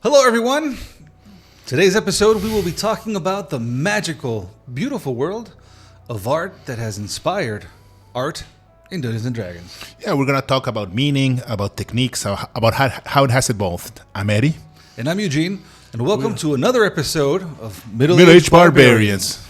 Hello, everyone. Today's episode, we will be talking about the magical, beautiful world of art that has inspired art in Dungeons and Dragons. Yeah, we're going to talk about meaning, about techniques, about how it has evolved. I'm Eddie. And I'm Eugene, and welcome to another episode of Middle-Aged Barbarians.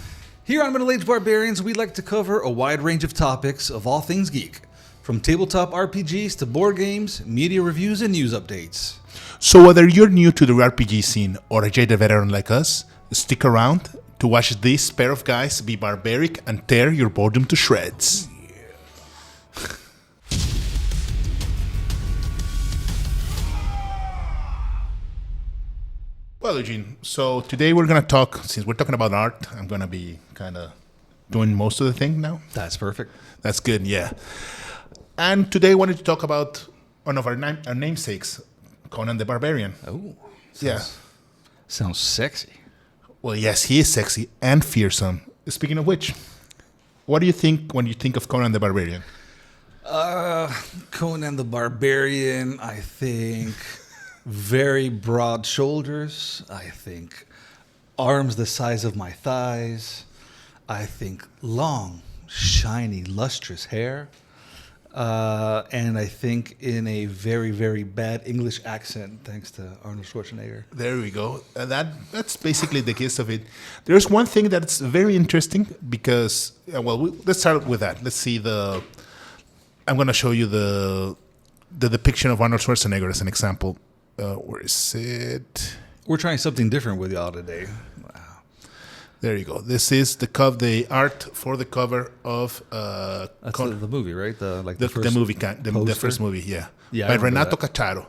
Here on Middle-Aged Barbarians, we like to cover a wide range of topics of all things geek, from tabletop RPGs to board games, media reviews, and news updates. So whether you're new to the RPG scene or a jaded veteran like us, stick around to watch this pair of guys be barbaric and tear your boredom to shreds. Well, Eugene, so today we're going to talk, since we're talking about art, I'm going to be kind of doing most of the thing now. That's perfect. That's good, yeah. And today I wanted to talk about one of our namesakes, Conan the Barbarian. Oh, sounds sexy. Well, yes, he is sexy and fearsome. Speaking of which, what do you think when you think of Conan the Barbarian? Conan the Barbarian, I think very broad shoulders. I think arms the size of my thighs. I think long, shiny, lustrous hair. And I think in a very, very bad English accent, thanks to Arnold Schwarzenegger. There we go. That's basically the gist of it. There's one thing that's very interesting because, let's start with that. Let's see I'm going to show you the depiction of Arnold Schwarzenegger as an example. Where is it? We're trying something different with y'all today. Wow. There you go. This is the art for the cover of That's the movie, right? The first movie, yeah. By Renato Cacciaro.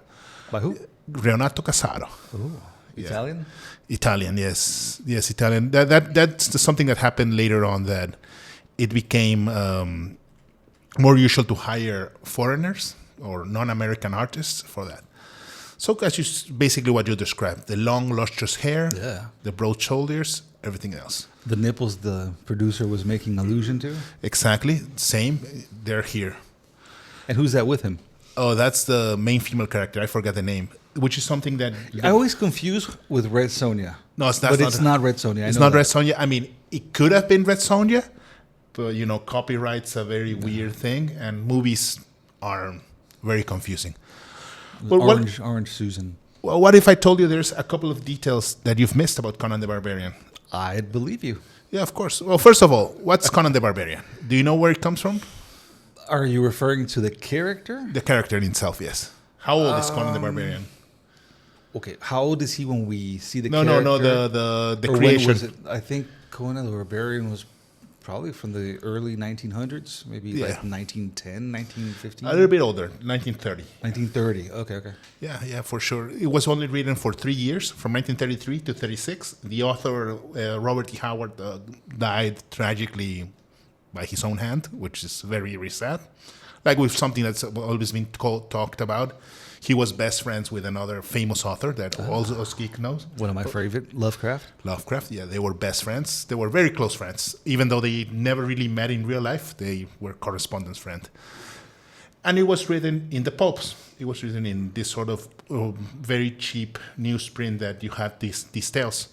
By who? Renato Cacciaro. Oh, Italian? Italian, yes, Italian. That's something that happened later on, that it became more usual to hire foreigners or non-American artists for that. So basically what you described, the long, lustrous hair, the broad shoulders, everything else. The nipples the producer was making allusion to? Exactly, same. They're here. And who's that with him? Oh, that's the main female character. I forgot the name, which is something that... I always confuse with Red Sonja. No, it's not. But it's not Red Sonja. It's not Red Sonja. I mean, it could have been Red Sonja, but, copyright's a very weird thing, and movies are very confusing. Well, Orange Susan. Well, what if I told you there's a couple of details that you've missed about Conan the Barbarian? I'd believe you. Yeah, of course. Well, first of all, what's Conan the Barbarian? Do you know where it comes from? Are you referring to the character? The character himself, yes. How old is Conan the Barbarian? Okay, how old is he when we see the character? No, the or creation. When was it? I think Conan the Barbarian was probably from the early 1900s, maybe like 1910, 1915? A little bit older, 1930. 1930, okay. Yeah, for sure. It was only written for 3 years, from 1933 to 36. The author, Robert E. Howard, died tragically by his own hand, which is very, very sad. Like with something that's always been talked about. He was best friends with another famous author that also geek knows. One of my favorite, Lovecraft. Lovecraft, yeah, they were best friends. They were very close friends. Even though they never really met in real life, they were correspondence friends. And it was written in the pulps. It was written in this sort of very cheap newsprint that you had these tales.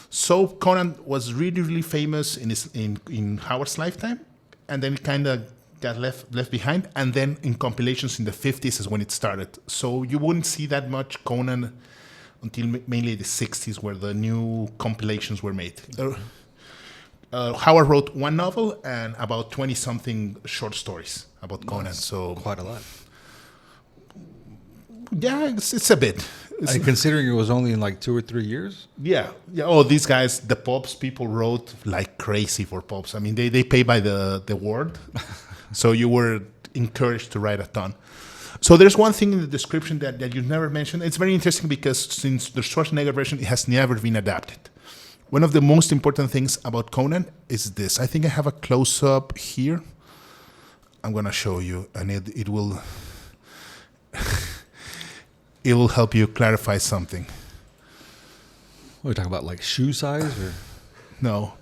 So Conan was really, really famous in Howard's lifetime, and then kind of got left behind, and then in compilations in the 50s is when it started. So you wouldn't see that much Conan until mainly the 60s, where the new compilations were made. Howard wrote one novel and about 20-something short stories about Conan. So quite a lot. Yeah, it's a bit. Considering it was only in like 2 or 3 years? Yeah. Oh, these guys, the pulps, people wrote like crazy for pulps. I mean, they pay by the word. So you were encouraged to write a ton. So there's one thing in the description that you never mentioned. It's very interesting because since the Schwarzenegger version, it has never been adapted. One of the most important things about Conan is this. I think I have a close-up here. I'm going to show you, and it will it will help you clarify something. What are we talking about, like shoe size? Or? No.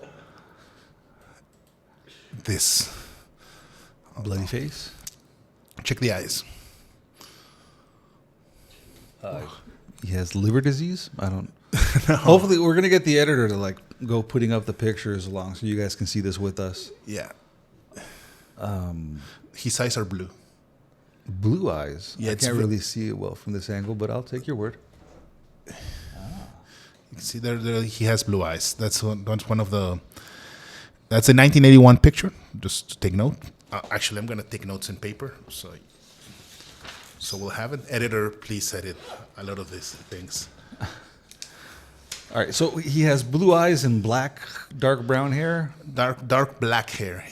This. Bloody face? Check the eyes. he has liver disease. I don't. No. Hopefully, we're gonna get the editor to like go putting up the pictures along so you guys can see this with us. Yeah. His eyes are blue. Blue eyes. Yeah, I can't really see it well from this angle, but I'll take your word. You can see there he has blue eyes. That's one of the. That's a 1981 picture. Just to take note. Actually, I'm gonna take notes in paper, so we'll have it. Editor, please edit a lot of these things. All right, so he has blue eyes and dark brown hair. Dark black hair.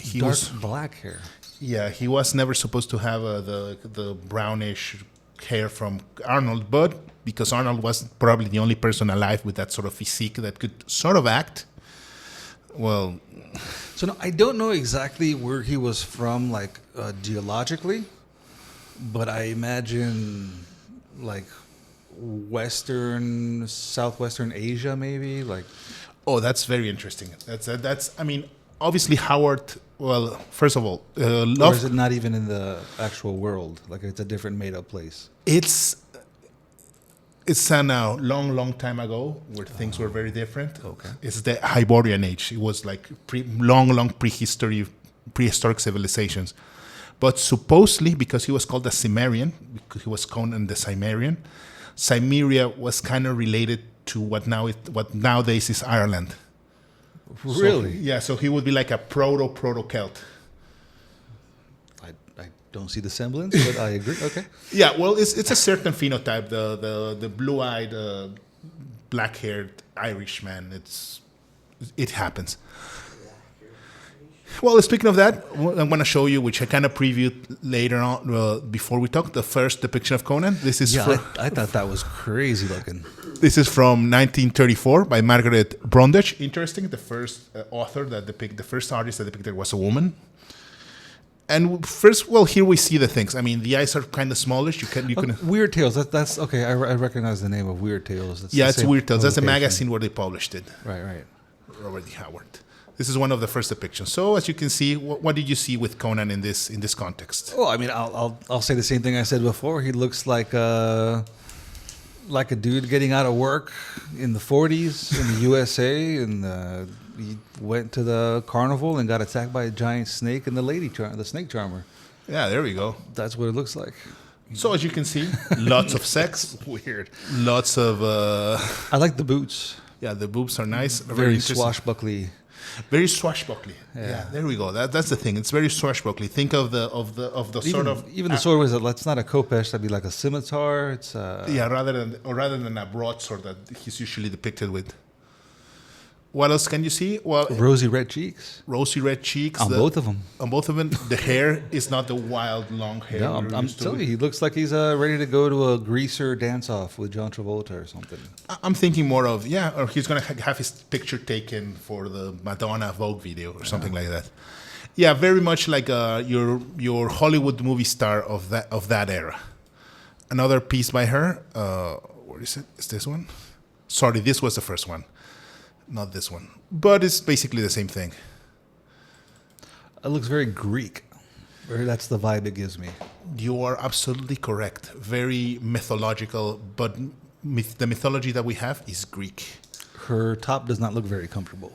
Black hair. Yeah, he was never supposed to have the brownish hair from Arnold, but because Arnold was probably the only person alive with that sort of physique that could sort of act. Well, so no, I don't know exactly where he was from, like geologically, but I imagine like southwestern Asia, maybe. Like, oh, that's very interesting. That's. I mean, obviously Howard. Well, first of all, or is it not even in the actual world? Like, it's a different made-up place. It's now long time ago where things were very different. Okay. It's the Hyborian age. It was like long prehistoric civilizations. But supposedly, because he was called a Cimmerian, because he was Conan the Cimmerian, Cimmeria was kind of related to what nowadays is Ireland. Really? So he would be like a proto-Celt. I don't see the semblance, but I agree. Okay. Yeah, well, it's a certain phenotype. The blue-eyed, black-haired Irishman. It happens. Well, speaking of that, I'm going to show you, which I kind of previewed later on before we talk, the first depiction of Conan. This is I thought that was crazy looking. This is from 1934 by Margaret Brundage. Interesting. The first the first artist that depicted was a woman. And first, well, here we see the things. I mean, the eyes are kind of smallish. You can Weird Tales. That's okay. I recognize the name of Weird Tales. It's Weird Tales. That's the magazine where they published it. Right. Robert E. Howard. This is one of the first depictions. So, as you can see, what did you see with Conan in this context? Oh, I mean, I'll say the same thing I said before. He looks like a dude getting out of work in the 40s in the USA, and he went to the carnival and got attacked by a giant snake and the snake charmer. Yeah, there we go. That's what it looks like. So, as you can see, lots of sex. Weird. Lots of. I like the boots. Yeah, the boobs are nice. Very swashbuckly. Very swashbuckly. Yeah, there we go. That's the thing. It's very swashbuckly. Think of the sort of even the sword that's not a khopesh. That'd be like a scimitar. It's rather than a broadsword that he's usually depicted with. What else can you see? Well, rosy red cheeks. Rosy red cheeks on both of them. On both of them, the hair is not the wild long hair. No, I'm telling you, he looks like he's ready to go to a greaser dance-off with John Travolta or something. I'm thinking more of or he's gonna have his picture taken for the Madonna Vogue video or something like that. Yeah, very much like your Hollywood movie star of that era. Another piece by her. Where is it? Is this one? Sorry, this was the first one. Not this one. But it's basically the same thing. It looks very Greek. That's the vibe it gives me. You are absolutely correct. Very mythological, but the mythology that we have is Greek. Her top does not look very comfortable.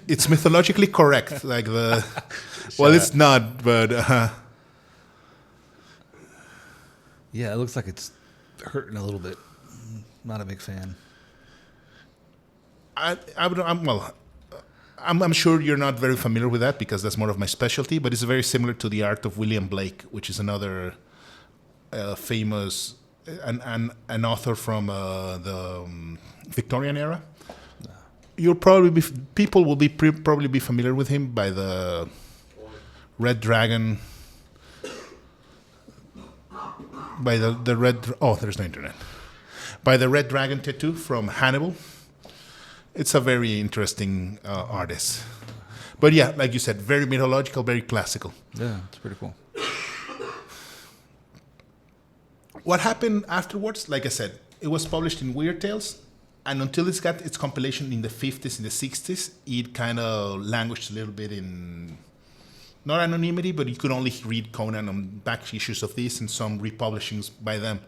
It's mythologically correct. Like well, it's not, but... Yeah, it looks like it's hurting a little bit. Not a big fan. I'm sure you're not very familiar with that because that's more of my specialty, but it's very similar to the art of William Blake, which is another famous an author from the Victorian era. You'll probably people will be probably be familiar with him by the Red Dragon, by the red. Oh, there's no internet. By the Red Dragon tattoo from Hannibal. It's a very interesting artist. But yeah, like you said, very mythological, very classical. Yeah, it's pretty cool. What happened afterwards, like I said, it was published in Weird Tales, and until it's got its compilation in the 50s and the 60s, it kind of languished a little bit in, not anonymity, but you could only read Conan on back issues of this and some republishings by them.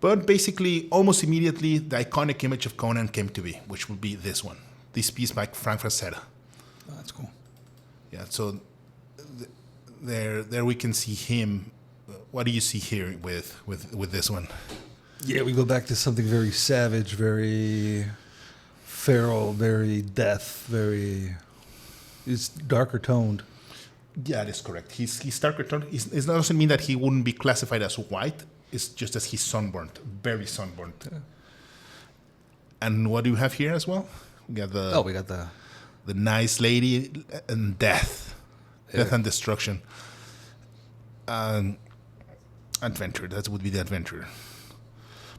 But basically, almost immediately, the iconic image of Conan came to be, which would be this one. This piece by Frank Frazetta. Oh, that's cool. Yeah, so there we can see him. What do you see here with this one? Yeah, we go back to something very savage, very feral, very death, very... It's darker toned. Yeah, that is correct. He's darker toned. It doesn't mean that he wouldn't be classified as white. It's just that he's sunburnt, very sunburnt. Yeah. And what do you have here as well? We got the nice lady and death, death and destruction. Adventure. That would be the adventure.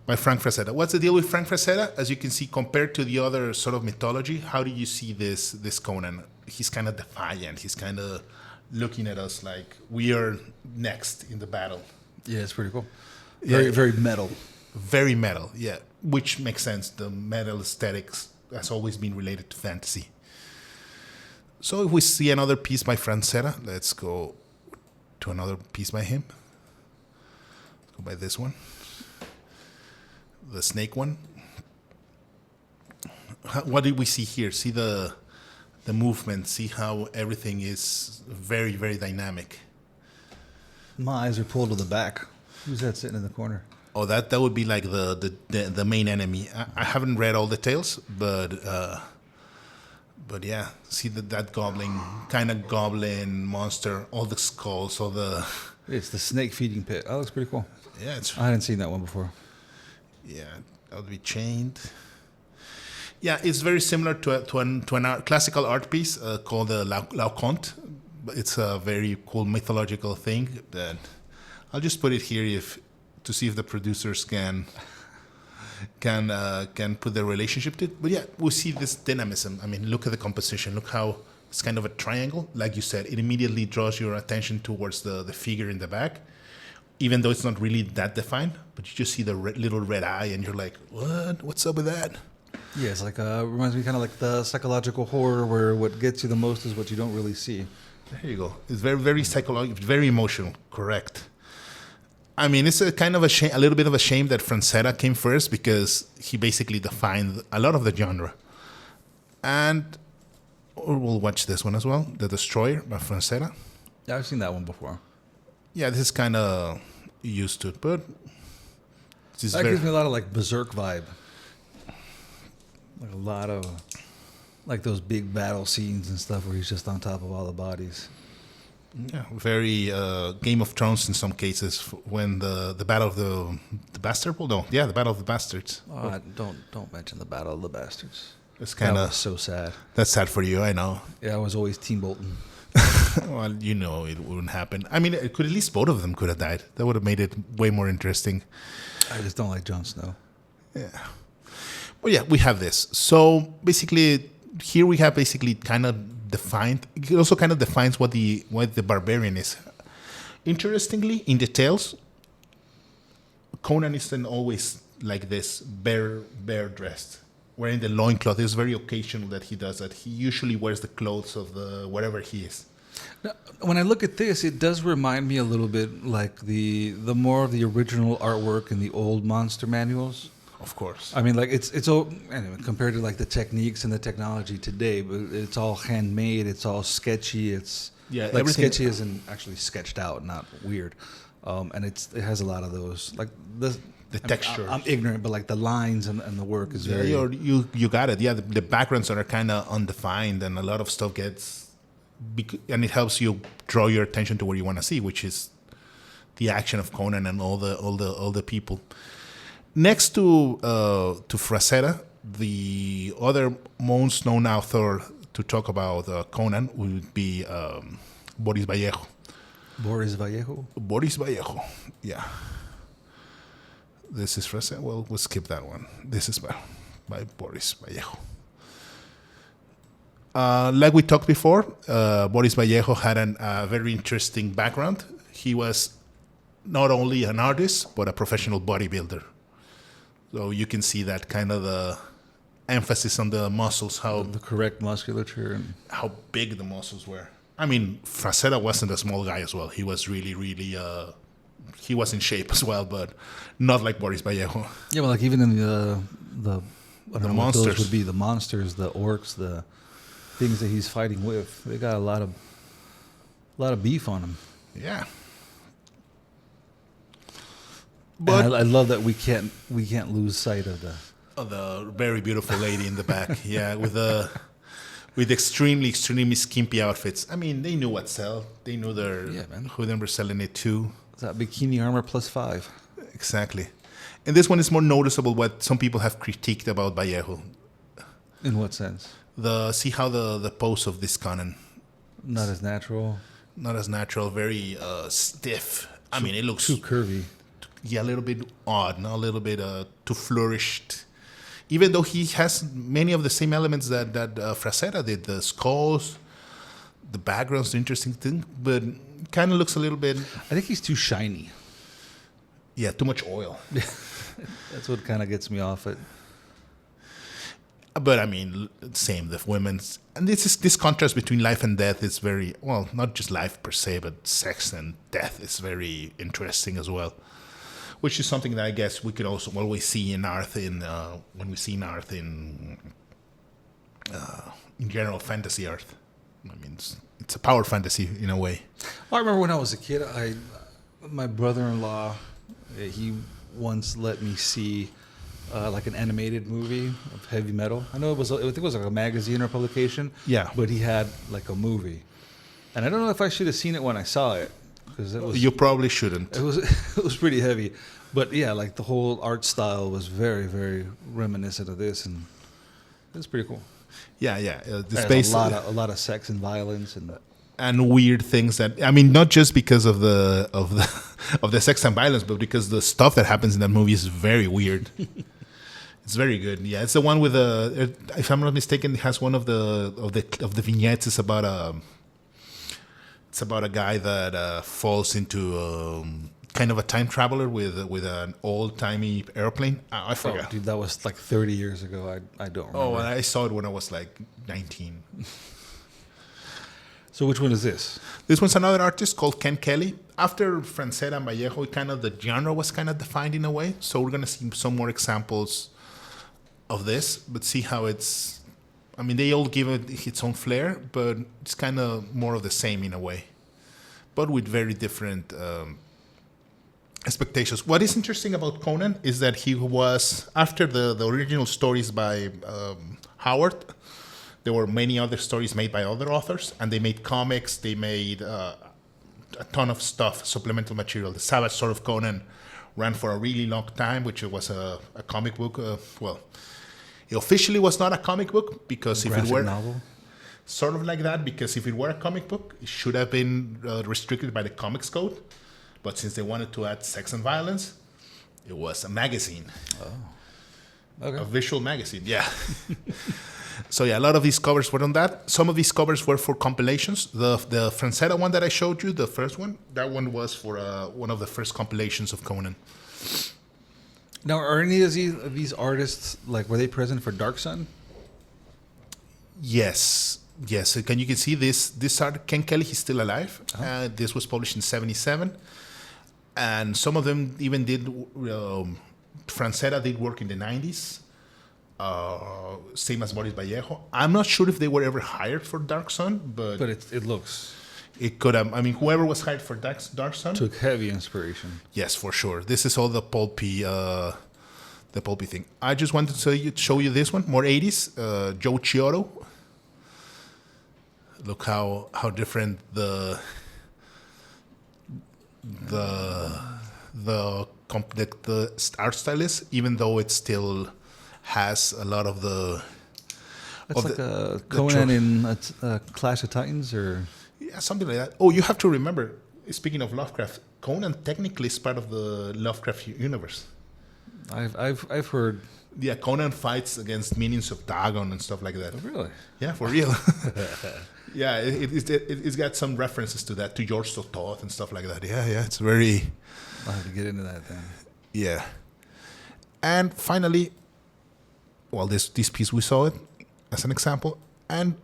By Frank Frazetta. What's the deal with Frank Frazetta? As you can see, compared to the other sort of mythology, how do you see this Conan? He's kind of defiant. He's kind of looking at us like we are next in the battle. Yeah, it's pretty cool. Very metal. Very metal, yeah. Which makes sense. The metal aesthetics has always been related to fantasy. So if we see another piece by Frazetta, let's go to another piece by him. Let's go by this one. The snake one. What did we see here? See the movement. See how everything is very, very dynamic. My eyes are pulled to the back. Who's that sitting in the corner? Oh, that would be like the main enemy. I haven't read all the tales, but yeah, see that goblin monster, all the skulls, all the. It's the snake feeding pit. Oh, that looks pretty cool. Yeah, I hadn't seen that one before. Yeah, that would be chained. Yeah, it's very similar to an classical art piece called the La Conte. It's a very cool mythological thing that I'll just put it here to see if the producers can put their relationship to it. But yeah, we see this dynamism. I mean, look at the composition. Look how it's kind of a triangle. Like you said, it immediately draws your attention towards the figure in the back, even though it's not really that defined. But you just see the little red eye, and you're like, what? What's up with that? Yeah, it's like reminds me kind of like the psychological horror where what gets you the most is what you don't really see. There you go. It's very, very psychological, very emotional. Correct. I mean, it's a kind of a little bit of a shame that Frazetta came first because he basically defined a lot of the genre. And we'll watch this one as well, The Destroyer by Frazetta. Yeah, I've seen that one before. Yeah, this is kind of used to it, but that gives me a lot of like Berserk vibe. Like a lot of like those big battle scenes and stuff where he's just on top of all the bodies. Yeah, very Game of Thrones in some cases when the Battle of the Bastard. Well, no, yeah, the Battle of the Bastards. Oh, don't mention the Battle of the Bastards. It's kind of so sad. That's sad for you, I know. Yeah, I was always Team Bolton. Well, you know it wouldn't happen. I mean, it could at least both of them could have died. That would have made it way more interesting. I just don't like Jon Snow. Yeah. Well, yeah, we have this. So basically, here we have basically kind of defined. It also kind of defines what the barbarian is. Interestingly, in the tales, Conan isn't always like this, bare dressed, wearing the loincloth. It's very occasional that he does that. He usually wears the clothes of the wherever he is. Now, when I look at this, it does remind me a little bit like the more of the original artwork in the old monster manuals. Of course. I mean, like it's all anyway compared to like the techniques and the technology today, but it's all handmade. It's all sketchy. It's like sketchy isn't actually sketched out, not weird. And it has a lot of those like the texture. I'm ignorant, but like the lines and the work is very. You got it. Yeah, the backgrounds are kind of undefined, and a lot of stuff gets, and it helps you draw your attention to what you want to see, which is the action of Conan and all the people. Next to Frazetta, the other most known author to talk about Conan would be Boris Vallejo. Boris Vallejo? Boris Vallejo, yeah. This is Frazetta. Well, we'll skip that one. This is by Boris Vallejo. Like we talked before, Boris Vallejo had a very interesting background. He was not only an artist, but a professional bodybuilder. So you can see that kind of the emphasis on the muscles, how the correct musculature, and how big the muscles were. I mean, Frazetta wasn't a small guy as well. He was really, really he was in shape as well, but not like Boris Vallejo. Yeah, well, like even in the I don't know what monsters. those would be, the monsters, the orcs, the things that he's fighting with. They got a lot of beef on them. Yeah. But But I love that we can't lose sight of the very beautiful lady in the back, yeah, with extremely skimpy outfits. I mean, they knew what sell. They knew who they were selling it to. that bikini armor +5. Exactly. And this one is more noticeable what some people have critiqued about Vallejo. In what sense? See how the pose of this Conan, Not as natural. not as natural, very stiff. I mean, it looks Too curvy. a little bit odd, not a little bit too flourished. Even though he has many of the same elements that Frazetta did, the skulls, the background's the interesting thing, but kind of looks a little bit, I think he's too shiny. too much oil. That's what kind of gets me off it. But I mean, same, the women's, and this contrast between life and death is very, well, not just life per se, but sex and death is very interesting as well. Which is something that I guess we could also always see in art when we see art in general fantasy art. I mean, it's a power fantasy in a way. I remember when I was a kid, my brother-in-law, he once let me see like an animated movie of heavy metal. I think it was like a magazine or publication. Yeah. But he had like a movie, and I don't know if I should have seen it when I saw it, because You probably shouldn't. it was pretty heavy. But yeah, like the whole art style was very, very reminiscent of this, and it was pretty cool. Yeah. This There's a lot of sex and violence and weird things that, I mean, not just because of the of the sex and violence, but because the stuff that happens in that movie is very weird. It's very good. Yeah, it's the one with if I'm not mistaken, it has one of the vignettes. It's about a guy that falls into kind of a time traveler with an old timey airplane. I forgot. Oh, dude, that was like 30 years ago. I don't remember. Oh, and I saw it when I was like 19. So which one is this? This one's another artist called Ken Kelly. After Frazetta and Vallejo, the genre was kind of defined in a way. So we're going to see some more examples of this, but see how it's... I mean, they all give it its own flair, but it's kind of more of the same in a way. But with very different expectations. What is interesting about Conan is that he was, after the original stories by Howard, there were many other stories made by other authors, and they made comics, they made a ton of stuff, supplemental material. The Savage Sword of Conan ran for a really long time, which was a comic book. It officially was not a comic book, because if it were... novel? Sort of like that, because if it were a comic book, it should have been restricted by the Comics Code. But since they wanted to add sex and violence, it was a magazine. Oh. Okay. A visual magazine, yeah. So yeah, a lot of these covers were on that. Some of these covers were for compilations. The Frazetta one that I showed you, the first one, that one was for one of the first compilations of Conan. Now, are any of these artists, like, were they present for Dark Sun? Yes. So you can see this art. Ken Kelly, he's still alive. Oh. This was published in 1977. And some of them even did, Frazetta did work in the 90s. Same as Boris Vallejo. I'm not sure if they were ever hired for Dark Sun, but it looks... It could have. I mean, whoever was hired for Dark Sun took heavy inspiration. Yes, for sure. This is all the pulpy thing. I just wanted to show you this one, more 80s. Joe Chiodo. Look how different the art style is, even though it still has a lot of the... It's like a Conan in Clash of Titans, or... Yeah, something like that. Oh, you have to remember, speaking of Lovecraft, Conan technically is part of the Lovecraft universe. I've heard... Yeah, Conan fights against minions of Dagon and stuff like that. Oh, really? Yeah, for real. Yeah, it's got some references to that, to George Thoth and stuff like that. Yeah, it's very... I'll have to get into that then. Yeah. And finally, well, this piece, we saw it as an example. And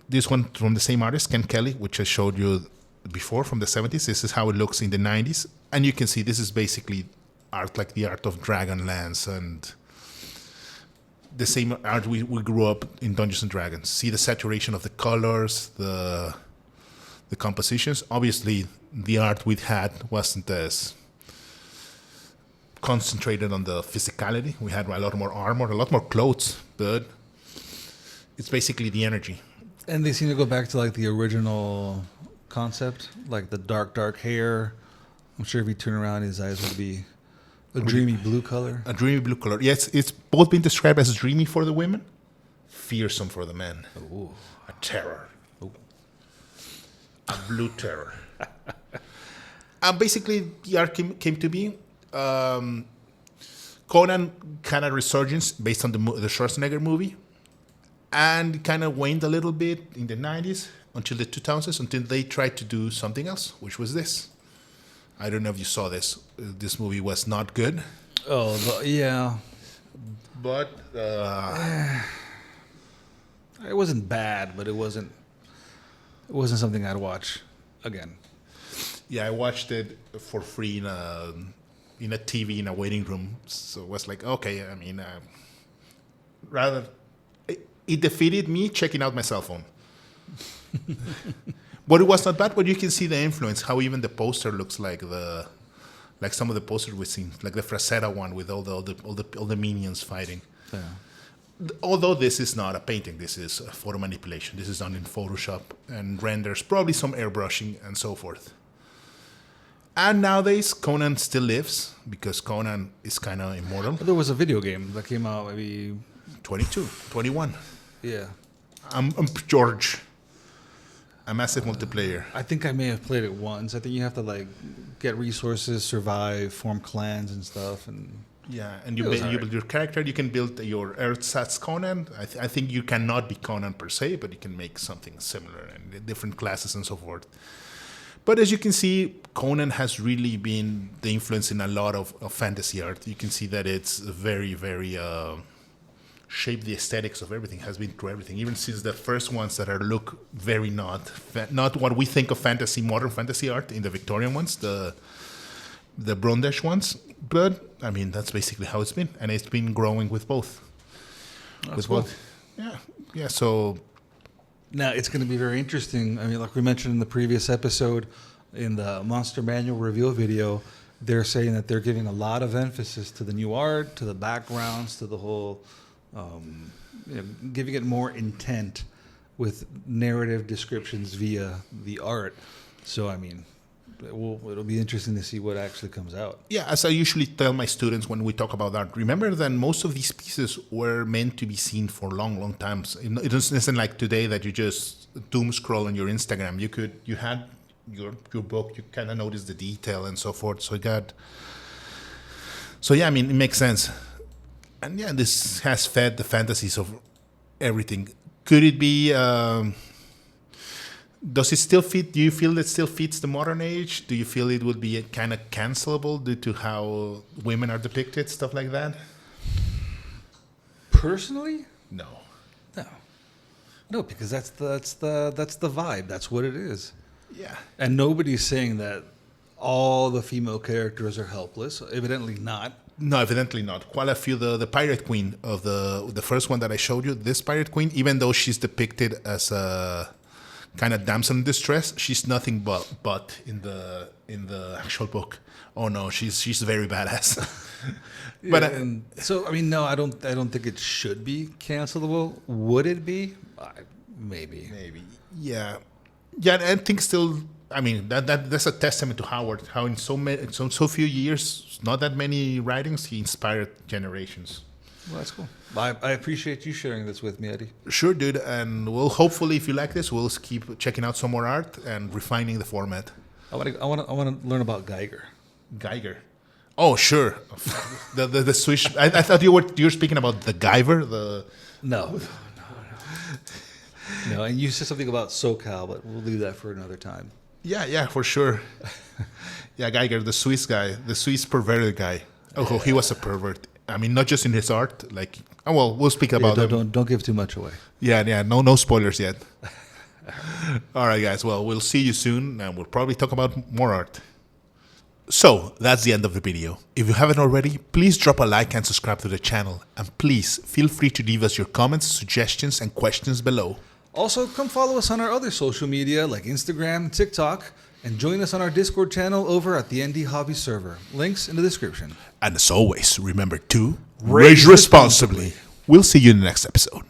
this one from the same artist, Ken Kelly, which I showed you before from the 70s. This is how it looks in the 90s. And you can see this is basically art like the art of Dragonlance and the same art we grew up in Dungeons and Dragons. See the saturation of the colors, the compositions. Obviously, the art we had wasn't as concentrated on the physicality. We had a lot more armor, a lot more clothes, but it's basically the energy. And they seem to go back to like the original concept, like the dark hair. I'm sure if you turn around, his eyes would be a dreamy blue color. A dreamy blue color. Yes, it's both been described as dreamy for the women, fearsome for the men. Ooh. A terror. Ooh. A blue terror. Basically, the art came to be. Conan kind of resurgence based on the Schwarzenegger movie, and kind of waned a little bit in the 90s until the 2000s, until they tried to do something else, which was this. I don't know if you saw this. This movie was not good. Oh, yeah. But it wasn't bad, but it wasn't something I'd watch again. Yeah, I watched it for free in a TV in a waiting room. So it was like, okay, I mean, rather, it defeated me checking out my cell phone. But it was not bad, but you can see the influence, how even the poster looks like some of the posters we've seen, like the Frazetta one with all the minions fighting. Yeah. Although this is not a painting, this is a photo manipulation. This is done in Photoshop and renders, probably some airbrushing and so forth. And nowadays, Conan still lives because Conan is kind of immortal. There was a video game that came out maybe 21. Yeah. I'm George. A massive multiplayer. I think I may have played it once. I think you have to like get resources, survive, form clans and stuff, and you build your character. You can build your ersatz Conan. I think you cannot be Conan per se, but you can make something similar and different classes and so forth. But as you can see, Conan has really been the influence in a lot of fantasy art. You can see that it's very, very shaped the aesthetics of everything, has been through everything, even since the first ones that look very not what we think of fantasy, modern fantasy art in the Victorian ones, the Brundage ones. But I mean, that's basically how it's been, and it's been growing with both. That's cool. Yeah. So now it's going to be very interesting. I mean, like we mentioned in the previous episode, in the Monster Manual reveal video, they're saying that they're giving a lot of emphasis to the new art, to the backgrounds, to the whole. Giving it more intent with narrative descriptions via the art. So, I mean, it'll be interesting to see what actually comes out. Yeah, as I usually tell my students when we talk about art, remember that most of these pieces were meant to be seen for long, long times. It isn't like today that you just doom scroll on your Instagram. You had your book, you kind of notice the detail and so forth. So yeah, I mean, it makes sense. And yeah, this has fed the fantasies of everything. Could it be? Does it still fit? Do you feel it still fits the modern age? Do you feel it would be kind of cancelable due to how women are depicted, stuff like that? Personally, no, because that's the vibe. That's what it is. Yeah, and nobody's saying that all the female characters are helpless. Evidently not. No, evidently not. Quite a few. The Pirate Queen of the first one that I showed you, this Pirate Queen, even though she's depicted as a kind of damsel in distress, she's nothing but in the actual book. Oh no, she's very badass. But so I mean, no, I don't think it should be cancelable. Would it be? Maybe. Yeah. I think still. I mean, that's a testament to Howard, how in so few years, not that many writings, he inspired generations. Well, that's cool. I appreciate you sharing this with me, Eddie. Sure, dude. And we'll hopefully, if you like this, we'll keep checking out some more art and refining the format. I want to learn about Geiger. Geiger. Oh, sure. the Swiss. I thought you were speaking about the Guyver. No, and you said something about SoCal, but we'll leave that for another time. Yeah, for sure. Yeah, Geiger, the Swiss guy, the Swiss perverted guy. Oh, he was a pervert. I mean, not just in his art. Like, we'll speak about it. Don't give too much away. Yeah. No spoilers yet. All right, guys. Well, we'll see you soon, and we'll probably talk about more art. So, that's the end of the video. If you haven't already, please drop a like and subscribe to the channel. And please, feel free to leave us your comments, suggestions, and questions below. Also, come follow us on our other social media like Instagram, TikTok, and join us on our Discord channel over at the ND Hobby server. Links in the description. And as always, remember to rage responsibly. We'll see you in the next episode.